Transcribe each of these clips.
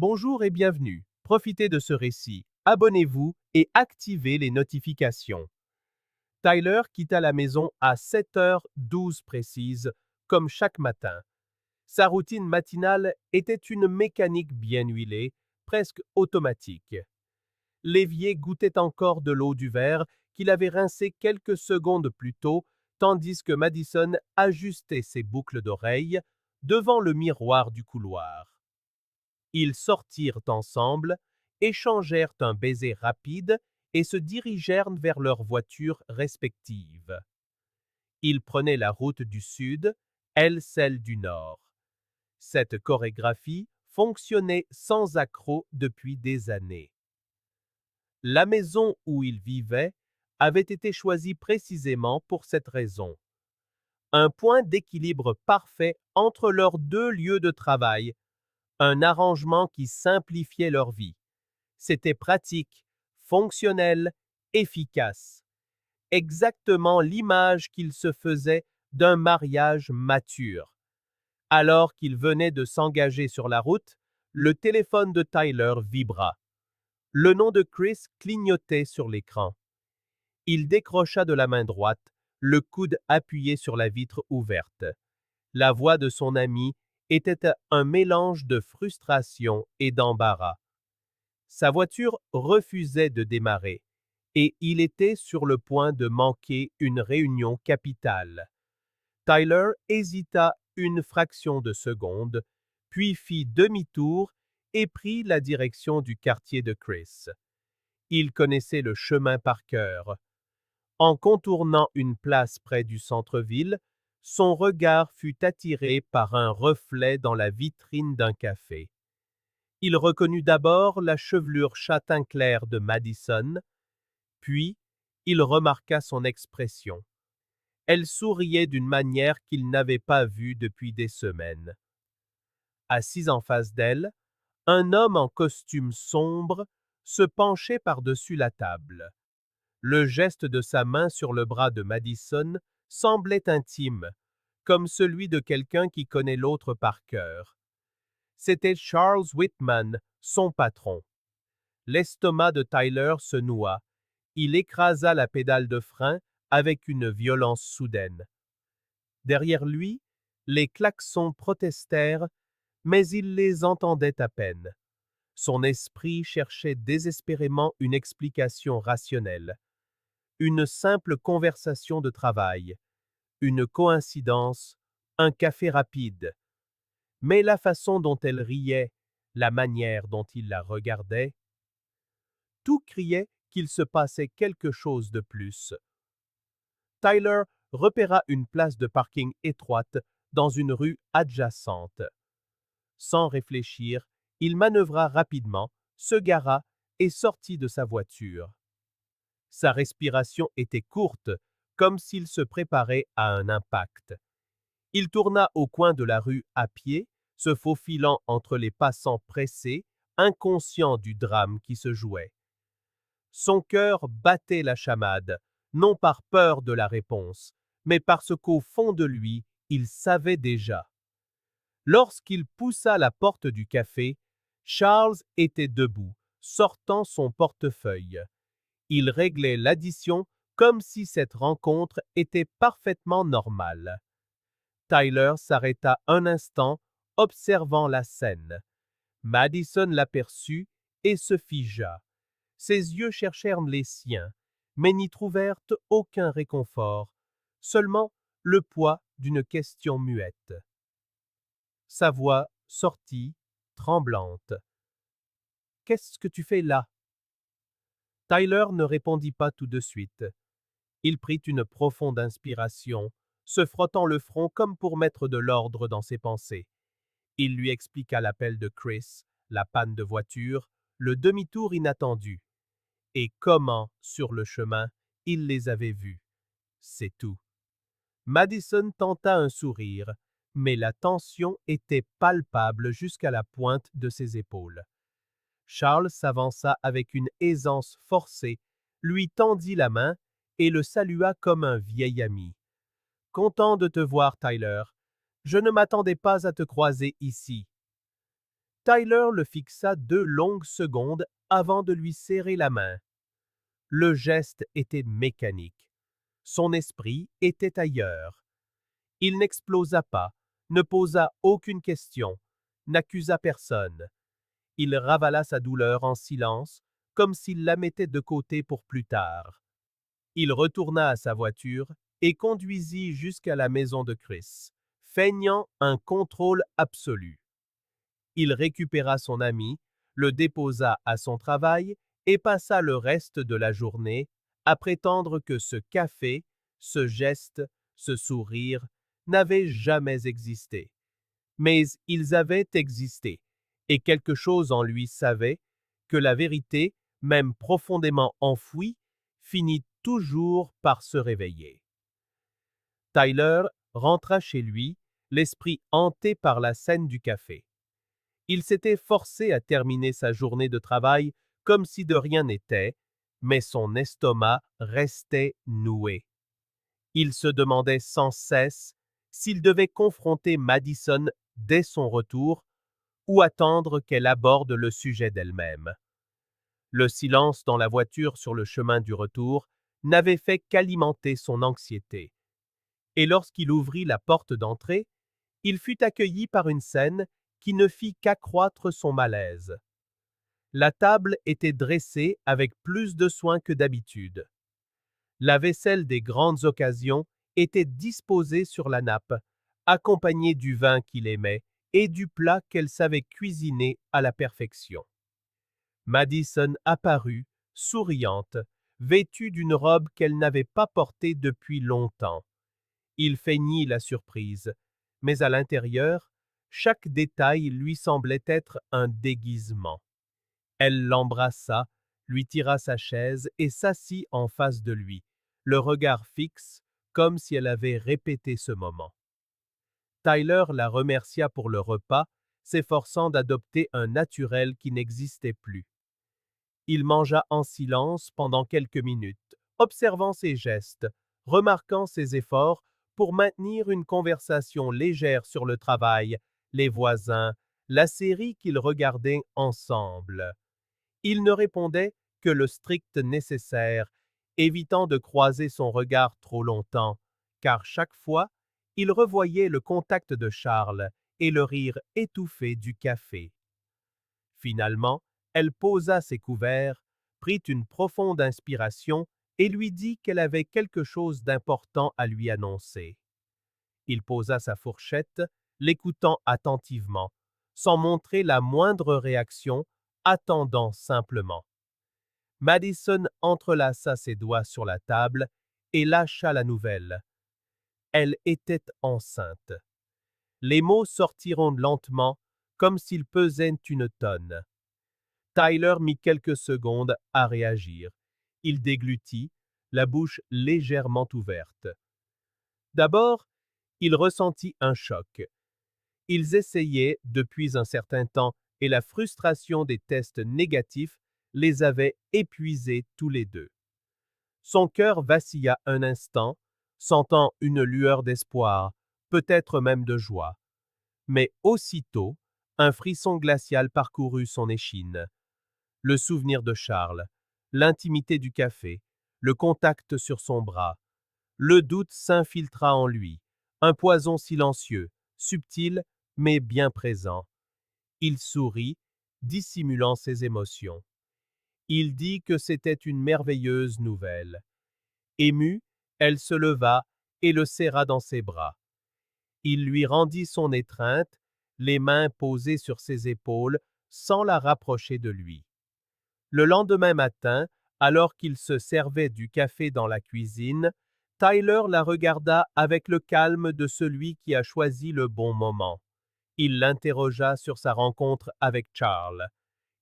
Bonjour et bienvenue. Profitez de ce récit, abonnez-vous et activez les notifications. Tyler quitta la maison à 7h12 précise, comme chaque matin. Sa routine matinale était une mécanique bien huilée, presque automatique. L'évier goûtait encore de l'eau du verre qu'il avait rincé quelques secondes plus tôt, tandis que Madison ajustait ses boucles d'oreilles devant le miroir du couloir. Ils sortirent ensemble, échangèrent un baiser rapide et se dirigèrent vers leurs voitures respectives. Ils prenaient la route du sud, elle celle du nord. Cette chorégraphie fonctionnait sans accroc depuis des années. La maison où ils vivaient avait été choisie précisément pour cette raison. Un point d'équilibre parfait entre leurs deux lieux de travail, un arrangement qui simplifiait leur vie. C'était pratique, fonctionnel, efficace. Exactement l'image qu'ils se faisaient d'un mariage mature. Alors qu'ils venaient de s'engager sur la route, le téléphone de Tyler vibra. Le nom de Chris clignotait sur l'écran. Il décrocha de la main droite, le coude appuyé sur la vitre ouverte. La voix de son ami était un mélange de frustration et d'embarras. Sa voiture refusait de démarrer, et il était sur le point de manquer une réunion capitale. Tyler hésita une fraction de seconde, puis fit demi-tour et prit la direction du quartier de Chris. Il connaissait le chemin par cœur. En contournant une place près du centre-ville, son regard fut attiré par un reflet dans la vitrine d'un café. Il reconnut d'abord la chevelure châtain clair de Madison, puis il remarqua son expression. Elle souriait d'une manière qu'il n'avait pas vue depuis des semaines. Assis en face d'elle, un homme en costume sombre se penchait par-dessus la table. Le geste de sa main sur le bras de Madison semblait intime, comme celui de quelqu'un qui connaît l'autre par cœur. C'était Charles Whitman, son patron. L'estomac de Tyler se noua. Il écrasa la pédale de frein avec une violence soudaine. Derrière lui, les klaxons protestèrent, mais il les entendait à peine. Son esprit cherchait désespérément une explication rationnelle. Une simple conversation de travail, une coïncidence, un café rapide. Mais la façon dont elle riait, la manière dont il la regardait, tout criait qu'il se passait quelque chose de plus. Tyler repéra une place de parking étroite dans une rue adjacente. Sans réfléchir, il manœuvra rapidement, se gara et sortit de sa voiture. Sa respiration était courte, comme s'il se préparait à un impact. Il tourna au coin de la rue à pied, se faufilant entre les passants pressés, inconscient du drame qui se jouait. Son cœur battait la chamade, non par peur de la réponse, mais parce qu'au fond de lui, il savait déjà. Lorsqu'il poussa la porte du café, Charles était debout, sortant son portefeuille. Il réglait l'addition comme si cette rencontre était parfaitement normale. Tyler s'arrêta un instant, observant la scène. Madison l'aperçut et se figea. Ses yeux cherchèrent les siens, mais n'y trouvèrent aucun réconfort, seulement le poids d'une question muette. Sa voix sortit, tremblante. « Qu'est-ce que tu fais là ?» Tyler ne répondit pas tout de suite. Il prit une profonde inspiration, se frottant le front comme pour mettre de l'ordre dans ses pensées. Il lui expliqua l'appel de Chris, la panne de voiture, le demi-tour inattendu. Et comment, sur le chemin, il les avait vus. C'est tout. Madison tenta un sourire, mais la tension était palpable jusqu'à la pointe de ses épaules. Charles s'avança avec une aisance forcée, lui tendit la main et le salua comme un vieil ami. « Content de te voir, Tyler. Je ne m'attendais pas à te croiser ici. » Tyler le fixa 2 longues secondes avant de lui serrer la main. Le geste était mécanique. Son esprit était ailleurs. Il n'explosa pas, ne posa aucune question, n'accusa personne. Il ravala sa douleur en silence, comme s'il la mettait de côté pour plus tard. Il retourna à sa voiture et conduisit jusqu'à la maison de Chris, feignant un contrôle absolu. Il récupéra son ami, le déposa à son travail et passa le reste de la journée à prétendre que ce café, ce geste, ce sourire n'avaient jamais existé. Mais ils avaient existé, et quelque chose en lui savait que la vérité, même profondément enfouie, finit toujours par se réveiller. Tyler rentra chez lui, l'esprit hanté par la scène du café. Il s'était forcé à terminer sa journée de travail comme si de rien n'était, mais son estomac restait noué. Il se demandait sans cesse s'il devait confronter Madison dès son retour ou attendre qu'elle aborde le sujet d'elle-même. Le silence dans la voiture sur le chemin du retour n'avait fait qu'alimenter son anxiété. Et lorsqu'il ouvrit la porte d'entrée, il fut accueilli par une scène qui ne fit qu'accroître son malaise. La table était dressée avec plus de soin que d'habitude. La vaisselle des grandes occasions était disposée sur la nappe, accompagnée du vin qu'il aimait et du plat qu'elle savait cuisiner à la perfection. Madison apparut, souriante, vêtue d'une robe qu'elle n'avait pas portée depuis longtemps. Il feignit la surprise, mais à l'intérieur, chaque détail lui semblait être un déguisement. Elle l'embrassa, lui tira sa chaise et s'assit en face de lui, le regard fixe, comme si elle avait répété ce moment. Tyler la remercia pour le repas, s'efforçant d'adopter un naturel qui n'existait plus. Il mangea en silence pendant quelques minutes, observant ses gestes, remarquant ses efforts pour maintenir une conversation légère sur le travail, les voisins, la série qu'ils regardaient ensemble. Il ne répondait que le strict nécessaire, évitant de croiser son regard trop longtemps, car chaque fois, il revoyait le contact de Charles et le rire étouffé du café. Finalement, elle posa ses couverts, prit une profonde inspiration et lui dit qu'elle avait quelque chose d'important à lui annoncer. Il posa sa fourchette, l'écoutant attentivement, sans montrer la moindre réaction, attendant simplement. Madison entrelaça ses doigts sur la table et lâcha la nouvelle. Elle était enceinte. Les mots sortiront lentement, comme s'ils pesaient une tonne. Tyler mit quelques secondes à réagir. Il déglutit, la bouche légèrement ouverte. D'abord, il ressentit un choc. Ils essayaient depuis un certain temps et la frustration des tests négatifs les avait épuisés tous les deux. Son cœur vacilla un instant, sentant une lueur d'espoir, peut-être même de joie. Mais aussitôt, un frisson glacial parcourut son échine. Le souvenir de Charles, l'intimité du café, le contact sur son bras. Le doute s'infiltra en lui, un poison silencieux, subtil, mais bien présent. Il sourit, dissimulant ses émotions. Il dit que c'était une merveilleuse nouvelle. Émue, elle se leva et le serra dans ses bras. Il lui rendit son étreinte, les mains posées sur ses épaules, sans la rapprocher de lui. Le lendemain matin, alors qu'il se servait du café dans la cuisine, Tyler la regarda avec le calme de celui qui a choisi le bon moment. Il l'interrogea sur sa rencontre avec Charles.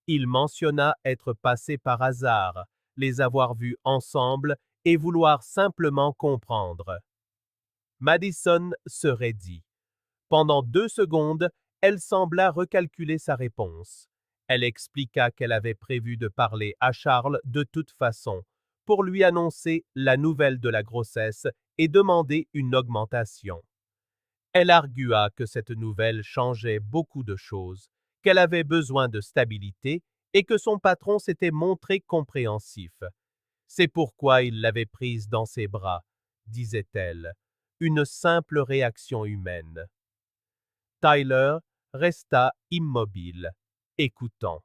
Il mentionna être passé par hasard, les avoir vus ensemble et vouloir simplement comprendre. Madison se raidit. Pendant 2 secondes, elle sembla recalculer sa réponse. Elle expliqua qu'elle avait prévu de parler à Charles de toute façon, pour lui annoncer la nouvelle de la grossesse et demander une augmentation. Elle argua que cette nouvelle changeait beaucoup de choses, qu'elle avait besoin de stabilité et que son patron s'était montré compréhensif. C'est pourquoi il l'avait prise dans ses bras, disait-elle, une simple réaction humaine. Tyler resta immobile, écoutant.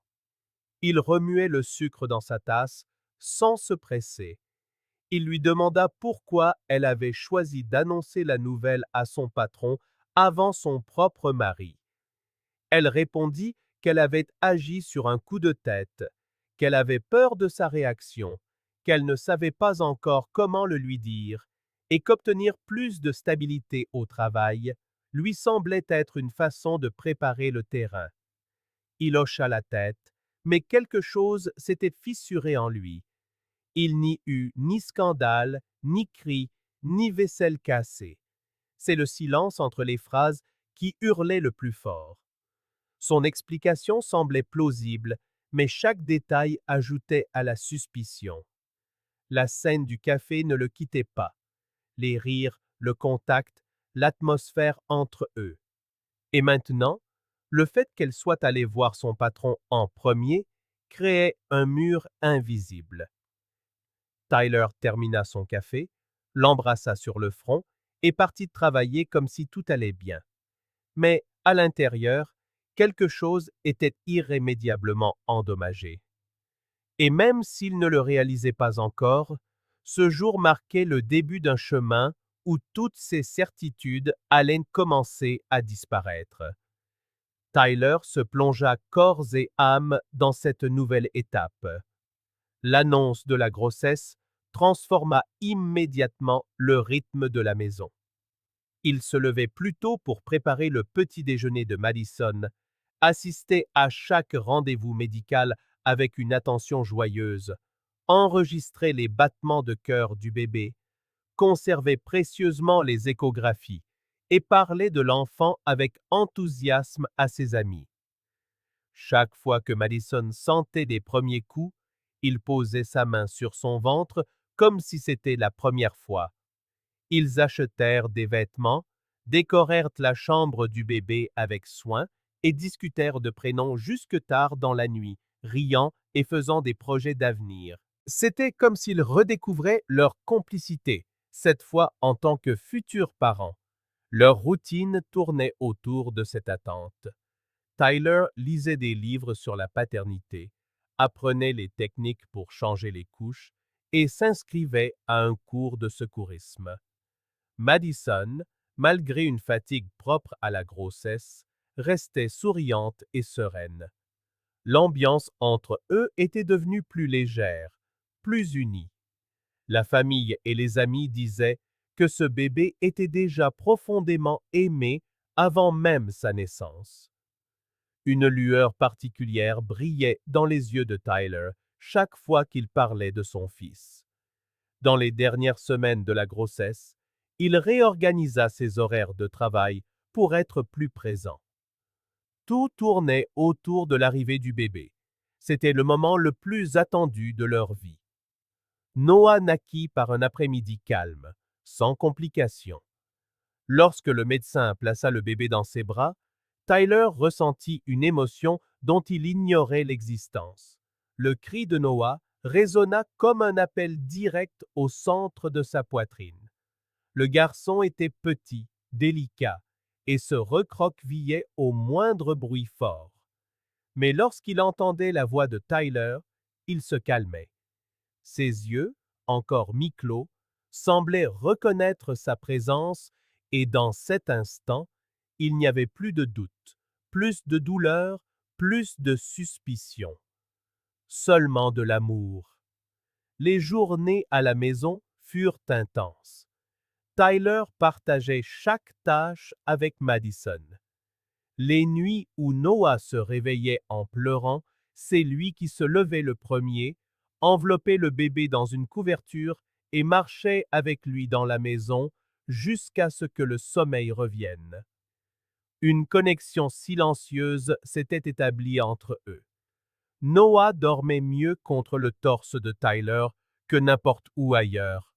Il remuait le sucre dans sa tasse sans se presser. Il lui demanda pourquoi elle avait choisi d'annoncer la nouvelle à son patron avant son propre mari. Elle répondit qu'elle avait agi sur un coup de tête, qu'elle avait peur de sa réaction, qu'elle ne savait pas encore comment le lui dire, et qu'obtenir plus de stabilité au travail lui semblait être une façon de préparer le terrain. Il hocha la tête, mais quelque chose s'était fissuré en lui. Il n'y eut ni scandale, ni cri, ni vaisselle cassée. C'est le silence entre les phrases qui hurlait le plus fort. Son explication semblait plausible, mais chaque détail ajoutait à la suspicion. La scène du café ne le quittait pas. Les rires, le contact, l'atmosphère entre eux. Et maintenant, le fait qu'elle soit allée voir son patron en premier créait un mur invisible. Tyler termina son café, l'embrassa sur le front et partit travailler comme si tout allait bien. Mais à l'intérieur, quelque chose était irrémédiablement endommagé. Et même s'il ne le réalisait pas encore, ce jour marquait le début d'un chemin où toutes ses certitudes allaient commencer à disparaître. Tyler se plongea corps et âme dans cette nouvelle étape. L'annonce de la grossesse transforma immédiatement le rythme de la maison. Il se levait plus tôt pour préparer le petit déjeuner de Madison, assistait à chaque rendez-vous médical avec une attention joyeuse, enregistrait les battements de cœur du bébé, conservait précieusement les échographies et parlait de l'enfant avec enthousiasme à ses amis. Chaque fois que Madison sentait des premiers coups, il posait sa main sur son ventre comme si c'était la première fois. Ils achetèrent des vêtements, décorèrent la chambre du bébé avec soin et discutèrent de prénoms jusque tard dans la nuit, riant et faisant des projets d'avenir. C'était comme s'ils redécouvraient leur complicité, cette fois en tant que futurs parents. Leur routine tournait autour de cette attente. Tyler lisait des livres sur la paternité, apprenait les techniques pour changer les couches et s'inscrivait à un cours de secourisme. Madison, malgré une fatigue propre à la grossesse, restait souriante et sereine. L'ambiance entre eux était devenue plus légère, plus unie. La famille et les amis disaient que ce bébé était déjà profondément aimé avant même sa naissance. Une lueur particulière brillait dans les yeux de Tyler chaque fois qu'il parlait de son fils. Dans les dernières semaines de la grossesse, il réorganisa ses horaires de travail pour être plus présent. Tout tournait autour de l'arrivée du bébé. C'était le moment le plus attendu de leur vie. Noah naquit par un après-midi calme, sans complications. Lorsque le médecin plaça le bébé dans ses bras, Tyler ressentit une émotion dont il ignorait l'existence. Le cri de Noah résonna comme un appel direct au centre de sa poitrine. Le garçon était petit, délicat, et se recroquevillait au moindre bruit fort. Mais lorsqu'il entendait la voix de Tyler, il se calmait. Ses yeux, encore mi-clos, semblaient reconnaître sa présence et dans cet instant, il n'y avait plus de doute, plus de douleur, plus de suspicion. Seulement de l'amour. Les journées à la maison furent intenses. Tyler partageait chaque tâche avec Madison. Les nuits où Noah se réveillait en pleurant, c'est lui qui se levait le premier, enveloppait le bébé dans une couverture et marchait avec lui dans la maison jusqu'à ce que le sommeil revienne. Une connexion silencieuse s'était établie entre eux. Noah dormait mieux contre le torse de Tyler que n'importe où ailleurs.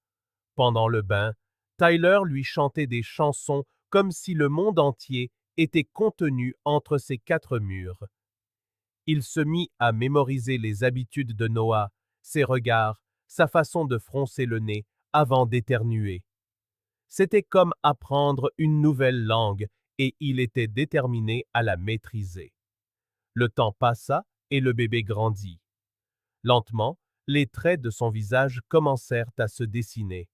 Pendant le bain, Tyler lui chantait des chansons comme si le monde entier était contenu entre ces quatre murs. Il se mit à mémoriser les habitudes de Noah, ses regards, sa façon de froncer le nez avant d'éternuer. C'était comme apprendre une nouvelle langue et il était déterminé à la maîtriser. Le temps passa et le bébé grandit. Lentement, les traits de son visage commencèrent à se dessiner.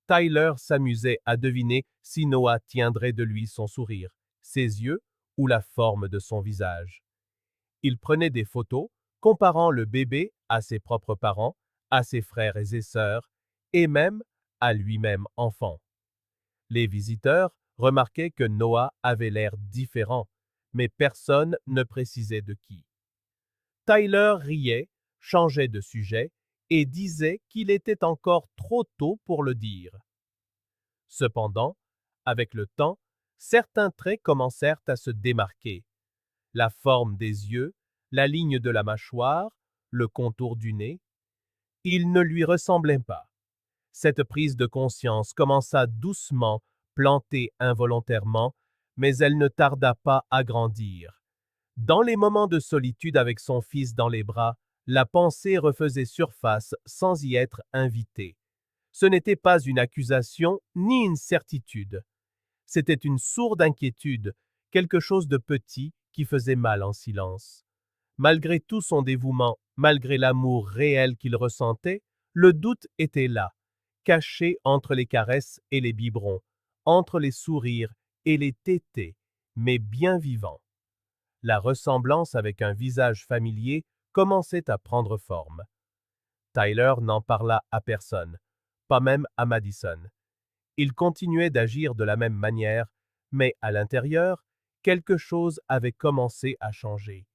Tyler s'amusait à deviner si Noah tiendrait de lui son sourire, ses yeux ou la forme de son visage. Il prenait des photos, comparant le bébé à ses propres parents, à ses frères et ses sœurs, et même à lui-même enfant. Les visiteurs remarquaient que Noah avait l'air différent, mais personne ne précisait de qui. Tyler riait, changeait de sujet et disait qu'il était encore trop tôt pour le dire. Cependant, avec le temps, certains traits commencèrent à se démarquer. La forme des yeux, la ligne de la mâchoire, le contour du nez. Ils ne lui ressemblaient pas. Cette prise de conscience commença doucement, plantée involontairement, mais elle ne tarda pas à grandir. Dans les moments de solitude avec son fils dans les bras, la pensée refaisait surface sans y être invitée. Ce n'était pas une accusation ni une certitude. C'était une sourde inquiétude, quelque chose de petit qui faisait mal en silence. Malgré tout son dévouement, malgré l'amour réel qu'il ressentait, le doute était là, caché entre les caresses et les biberons, entre les sourires et les tétés, mais bien vivant. La ressemblance avec un visage familier commençait à prendre forme. Tyler n'en parla à personne, pas même à Madison. Il continuait d'agir de la même manière, mais à l'intérieur, quelque chose avait commencé à changer.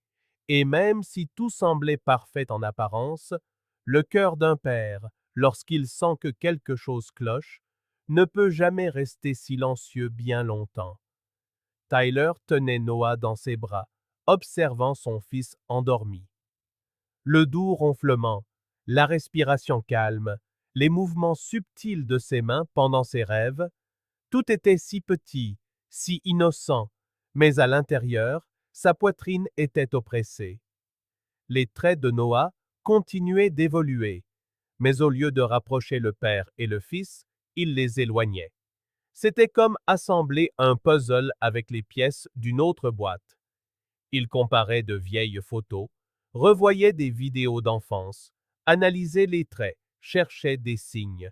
Et même si tout semblait parfait en apparence, le cœur d'un père, lorsqu'il sent que quelque chose cloche, ne peut jamais rester silencieux bien longtemps. Tyler tenait Noah dans ses bras, observant son fils endormi. Le doux ronflement, la respiration calme, les mouvements subtils de ses mains pendant ses rêves, tout était si petit, si innocent, mais à l'intérieur, sa poitrine était oppressée. Les traits de Noah continuaient d'évoluer, mais au lieu de rapprocher le père et le fils, il les éloignait. C'était comme assembler un puzzle avec les pièces d'une autre boîte. Il comparait de vieilles photos, revoyait des vidéos d'enfance, analysait les traits, cherchait des signes.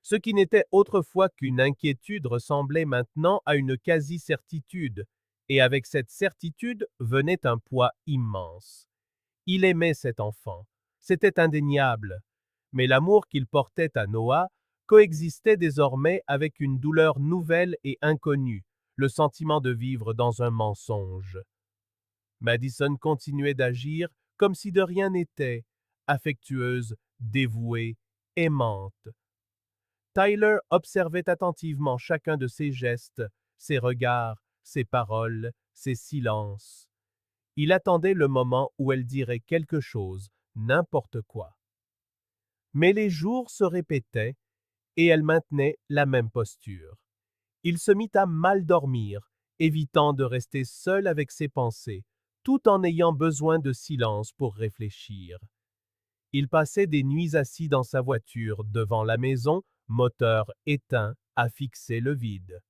Ce qui n'était autrefois qu'une inquiétude ressemblait maintenant à une quasi-certitude, et avec cette certitude venait un poids immense. Il aimait cet enfant, c'était indéniable, mais l'amour qu'il portait à Noah coexistait désormais avec une douleur nouvelle et inconnue, le sentiment de vivre dans un mensonge. Madison continuait d'agir comme si de rien n'était, affectueuse, dévouée, aimante. Tyler observait attentivement chacun de ses gestes, ses regards, ses paroles, ses silences. Il attendait le moment où elle dirait quelque chose, n'importe quoi. Mais les jours se répétaient et elle maintenait la même posture. Il se mit à mal dormir, évitant de rester seul avec ses pensées, tout en ayant besoin de silence pour réfléchir. Il passait des nuits assis dans sa voiture devant la maison, moteur éteint, à fixer le vide.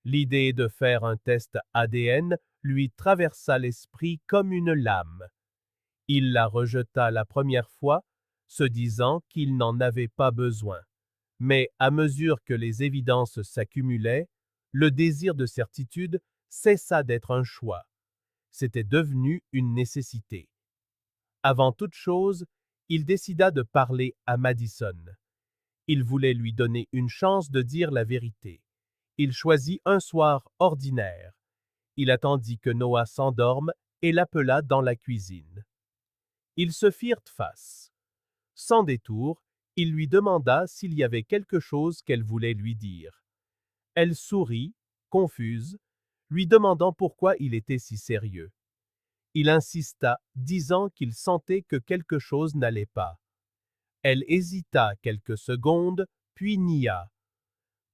L'idée de faire un test ADN lui traversa l'esprit comme une lame. Il la rejeta la première fois, se disant qu'il n'en avait pas besoin. Mais à mesure que les évidences s'accumulaient, le désir de certitude cessa d'être un choix. C'était devenu une nécessité. Avant toute chose, il décida de parler à Madison. Il voulait lui donner une chance de dire la vérité. Il choisit un soir ordinaire. Il attendit que Noah s'endorme et l'appela dans la cuisine. Ils se firent face. Sans détour, il lui demanda s'il y avait quelque chose qu'elle voulait lui dire. Elle sourit, confuse, lui demandant pourquoi il était si sérieux. Il insista, disant qu'il sentait que quelque chose n'allait pas. Elle hésita quelques secondes, puis nia.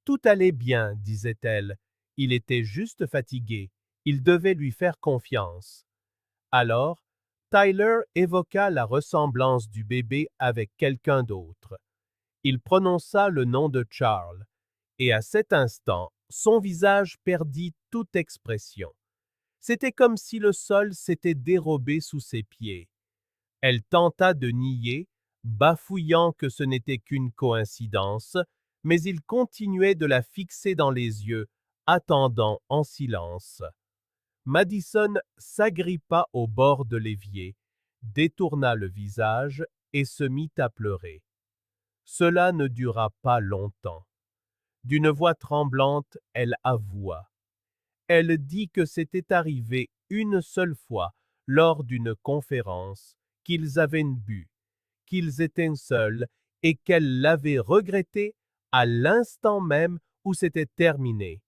Tout allait bien, disait-elle. Il était juste fatigué. Il devait lui faire confiance. Alors, Tyler évoqua la ressemblance du bébé avec quelqu'un d'autre. Il prononça le nom de Charles, et à cet instant, son visage perdit toute expression. C'était comme si le sol s'était dérobé sous ses pieds. Elle tenta de nier, bafouillant que ce n'était qu'une coïncidence, mais il continuait de la fixer dans les yeux, attendant en silence. Madison s'agrippa au bord de l'évier, détourna le visage et se mit à pleurer. Cela ne dura pas longtemps. D'une voix tremblante, elle avoua. Elle dit que c'était arrivé une seule fois lors d'une conférence, qu'ils avaient bu, qu'ils étaient seuls et qu'elle l'avait regretté à l'instant même où c'était terminé.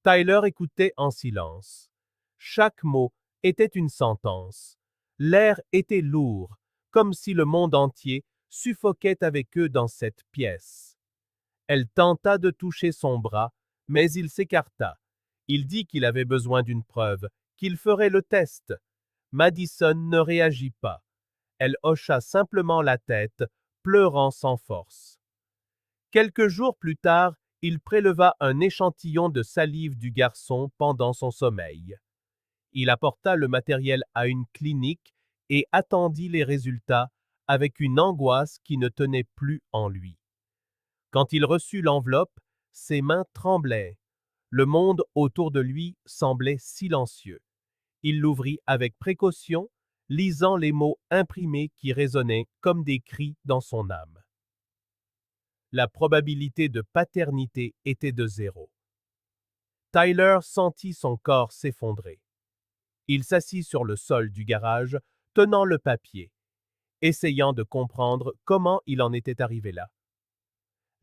Tyler écoutait en silence. Chaque mot était une sentence. L'air était lourd, comme si le monde entier suffoquait avec eux dans cette pièce. Elle tenta de toucher son bras, mais il s'écarta. Il dit qu'il avait besoin d'une preuve, qu'il ferait le test. Madison ne réagit pas. Elle hocha simplement la tête, pleurant sans force. Quelques jours plus tard, il préleva un échantillon de salive du garçon pendant son sommeil. Il apporta le matériel à une clinique et attendit les résultats avec une angoisse qui ne tenait plus en lui. Quand il reçut l'enveloppe, ses mains tremblaient. Le monde autour de lui semblait silencieux. Il l'ouvrit avec précaution, lisant les mots imprimés qui résonnaient comme des cris dans son âme. La probabilité de paternité était de 0. Tyler sentit son corps s'effondrer. Il s'assit sur le sol du garage, tenant le papier, essayant de comprendre comment il en était arrivé là.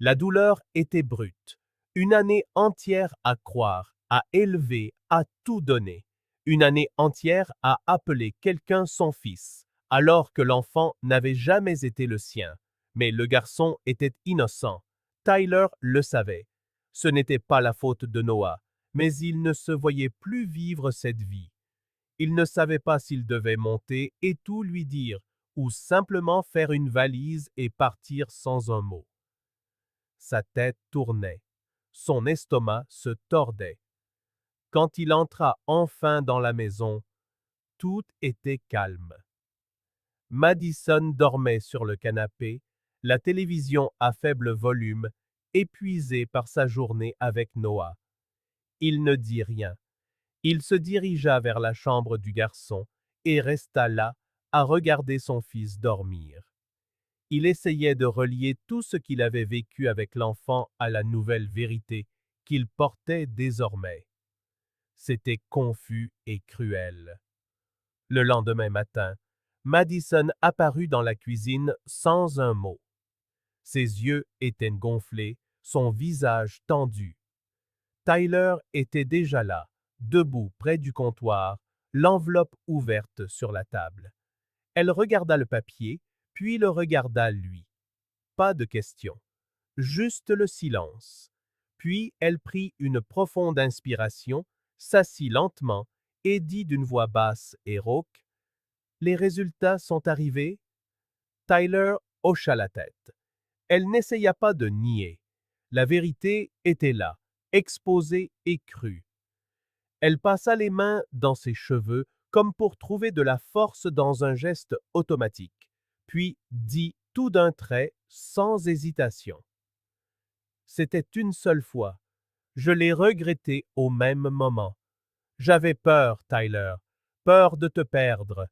La douleur était brute. Une année entière à croire, à élever, à tout donner. Une année entière à appeler quelqu'un son fils, alors que l'enfant n'avait jamais été le sien. Mais le garçon était innocent. Tyler le savait. Ce n'était pas la faute de Noah, mais il ne se voyait plus vivre cette vie. Il ne savait pas s'il devait monter et tout lui dire, ou simplement faire une valise et partir sans un mot. Sa tête tournait. Son estomac se tordait. Quand il entra enfin dans la maison, tout était calme. Madison dormait sur le canapé, la télévision à faible volume, épuisé par sa journée avec Noah. Il ne dit rien. Il se dirigea vers la chambre du garçon et resta là à regarder son fils dormir. Il essayait de relier tout ce qu'il avait vécu avec l'enfant à la nouvelle vérité qu'il portait désormais. C'était confus et cruel. Le lendemain matin, Madison apparut dans la cuisine sans un mot. Ses yeux étaient gonflés, son visage tendu. Tyler était déjà là, debout près du comptoir, l'enveloppe ouverte sur la table. Elle regarda le papier, puis le regarda lui. Pas de question, juste le silence. Puis elle prit une profonde inspiration, s'assit lentement et dit d'une voix basse et rauque, « Les résultats sont arrivés ?» Tyler hocha la tête. Elle n'essaya pas de nier. La vérité était là, exposée et crue. Elle passa les mains dans ses cheveux comme pour trouver de la force dans un geste automatique, puis dit tout d'un trait, sans hésitation. C'était une seule fois. Je l'ai regretté au même moment. J'avais peur, Tyler, peur de te perdre.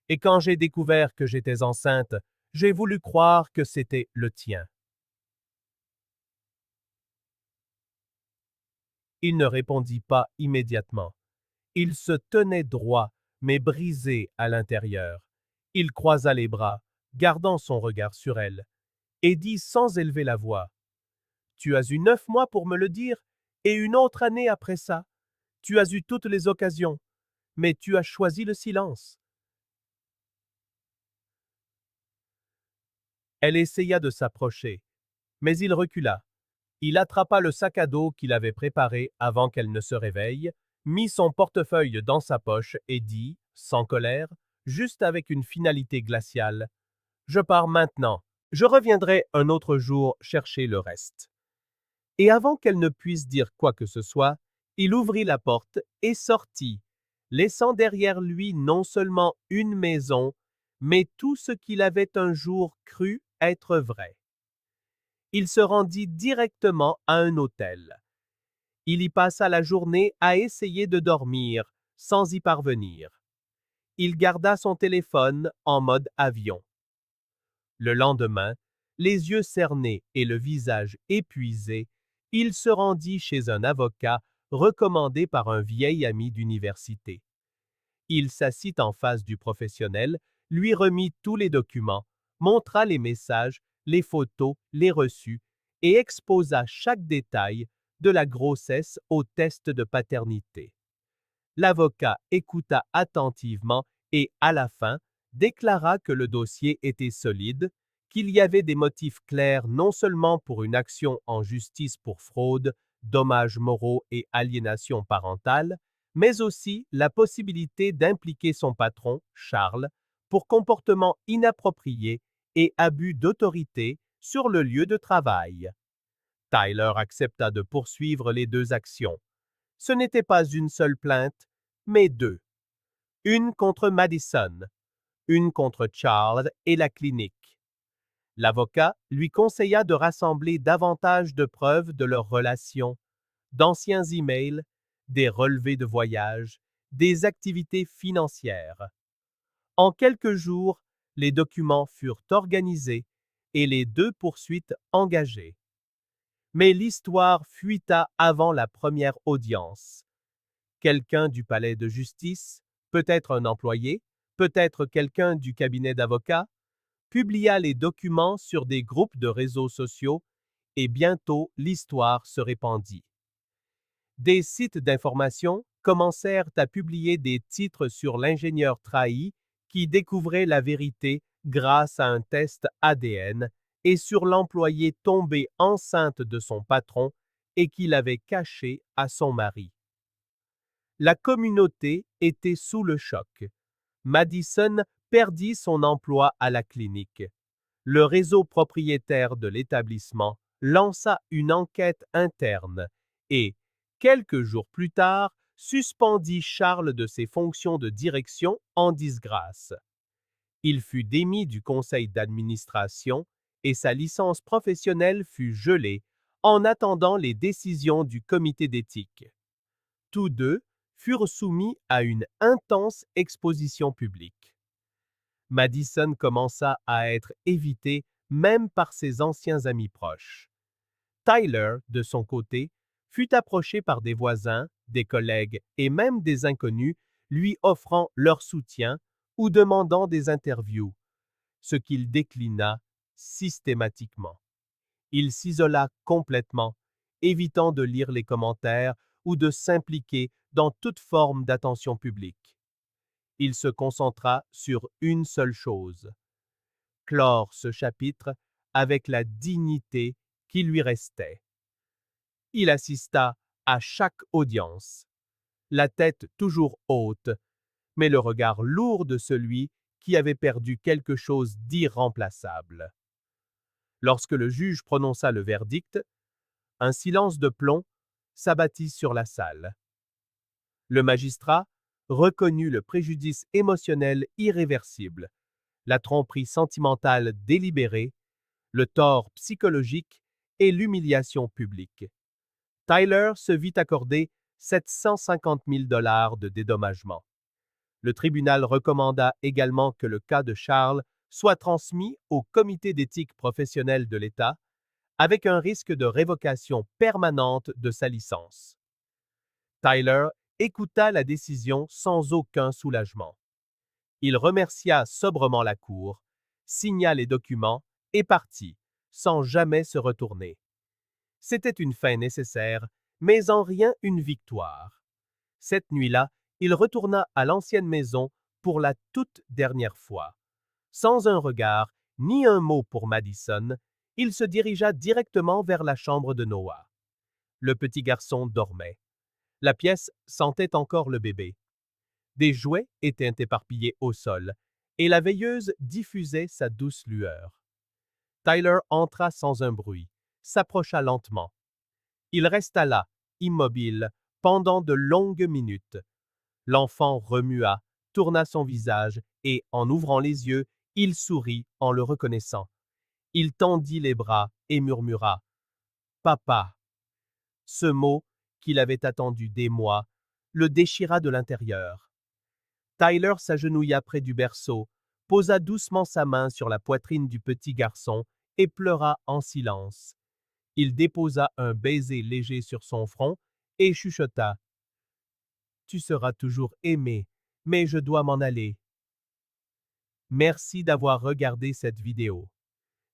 Et quand j'ai découvert que j'étais enceinte, j'ai voulu croire que c'était le tien. Il ne répondit pas immédiatement. Il se tenait droit, mais brisé à l'intérieur. Il croisa les bras, gardant son regard sur elle, et dit sans élever la voix, « Tu as eu 9 mois pour me le dire, et une autre année après ça. Tu as eu toutes les occasions, mais tu as choisi le silence. » Elle essaya de s'approcher, mais il recula. Il attrapa le sac à dos qu'il avait préparé avant qu'elle ne se réveille, mit son portefeuille dans sa poche et dit, sans colère, juste avec une finalité glaciale. Je pars maintenant. Je reviendrai un autre jour chercher le reste. Et avant qu'elle ne puisse dire quoi que ce soit, il ouvrit la porte et sortit, laissant derrière lui non seulement une maison, mais tout ce qu'il avait un jour cru être vrai. Il se rendit directement à un hôtel. Il y passa la journée à essayer de dormir, sans y parvenir. Il garda son téléphone en mode avion. Le lendemain, les yeux cernés et le visage épuisé, il se rendit chez un avocat recommandé par un vieil ami d'université. Il s'assit en face du professionnel, lui remit tous les documents, montra les messages, les photos, les reçus et exposa chaque détail, de la grossesse au test de paternité. L'avocat écouta attentivement et, à la fin, déclara que le dossier était solide, qu'il y avait des motifs clairs non seulement pour une action en justice pour fraude, dommages moraux et aliénation parentale, mais aussi la possibilité d'impliquer son patron, Charles, pour comportement inapproprié et abus d'autorité sur le lieu de travail. Tyler accepta de poursuivre les deux actions. Ce n'était pas une seule plainte, mais deux. Une contre Madison, une contre Charles et la clinique. L'avocat lui conseilla de rassembler davantage de preuves de leur relation, d'anciens emails, des relevés de voyage, des activités financières. En quelques jours, les documents furent organisés et les deux poursuites engagées. Mais l'histoire fuita avant la première audience. Quelqu'un du palais de justice, peut-être un employé, peut-être quelqu'un du cabinet d'avocats, publia les documents sur des groupes de réseaux sociaux et bientôt l'histoire se répandit. Des sites d'information commencèrent à publier des titres sur l'ingénieur trahi qui découvrait la vérité grâce à un test ADN et sur l'employée tombée enceinte de son patron et qu'il avait caché à son mari. La communauté était sous le choc. Madison perdit son emploi à la clinique. Le réseau propriétaire de l'établissement lança une enquête interne et, quelques jours plus tard, suspendit Charles de ses fonctions de direction en disgrâce. Il fut démis du conseil d'administration et sa licence professionnelle fut gelée en attendant les décisions du comité d'éthique. Tous deux furent soumis à une intense exposition publique. Madison commença à être évité même par ses anciens amis proches. Tyler, de son côté, fut approché par des voisins, des collègues et même des inconnus lui offrant leur soutien ou demandant des interviews, ce qu'il déclina systématiquement. Il s'isola complètement, évitant de lire les commentaires ou de s'impliquer dans toute forme d'attention publique. Il se concentra sur une seule chose: clore ce chapitre avec la dignité qui lui restait. Il assista à chaque audience, la tête toujours haute, mais le regard lourd de celui qui avait perdu quelque chose d'irremplaçable. Lorsque le juge prononça le verdict, un silence de plomb s'abattit sur la salle. Le magistrat reconnut le préjudice émotionnel irréversible, la tromperie sentimentale délibérée, le tort psychologique et l'humiliation publique. Tyler se vit accorder 750 000 $ de dédommagement. Le tribunal recommanda également que le cas de Charles soit transmis au comité d'éthique professionnelle de l'État, avec un risque de révocation permanente de sa licence. Tyler écouta la décision sans aucun soulagement. Il remercia sobrement la cour, signa les documents et partit, sans jamais se retourner. C'était une fin nécessaire, mais en rien une victoire. Cette nuit-là, il retourna à l'ancienne maison pour la toute dernière fois. Sans un regard, ni un mot pour Madison, il se dirigea directement vers la chambre de Noah. Le petit garçon dormait. La pièce sentait encore le bébé. Des jouets étaient éparpillés au sol, et la veilleuse diffusait sa douce lueur. Tyler entra sans un bruit, s'approcha lentement. Il resta là, immobile, pendant de longues minutes. L'enfant remua, tourna son visage et, en ouvrant les yeux, il sourit en le reconnaissant. Il tendit les bras et murmura « Papa ». Ce mot, qu'il avait attendu des mois, le déchira de l'intérieur. Tyler s'agenouilla près du berceau, posa doucement sa main sur la poitrine du petit garçon et pleura en silence. Il déposa un baiser léger sur son front et chuchota « Tu seras toujours aimé, mais je dois m'en aller. » Merci d'avoir regardé cette vidéo.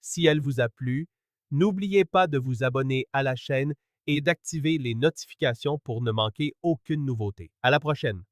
Si elle vous a plu, n'oubliez pas de vous abonner à la chaîne et d'activer les notifications pour ne manquer aucune nouveauté. À la prochaine!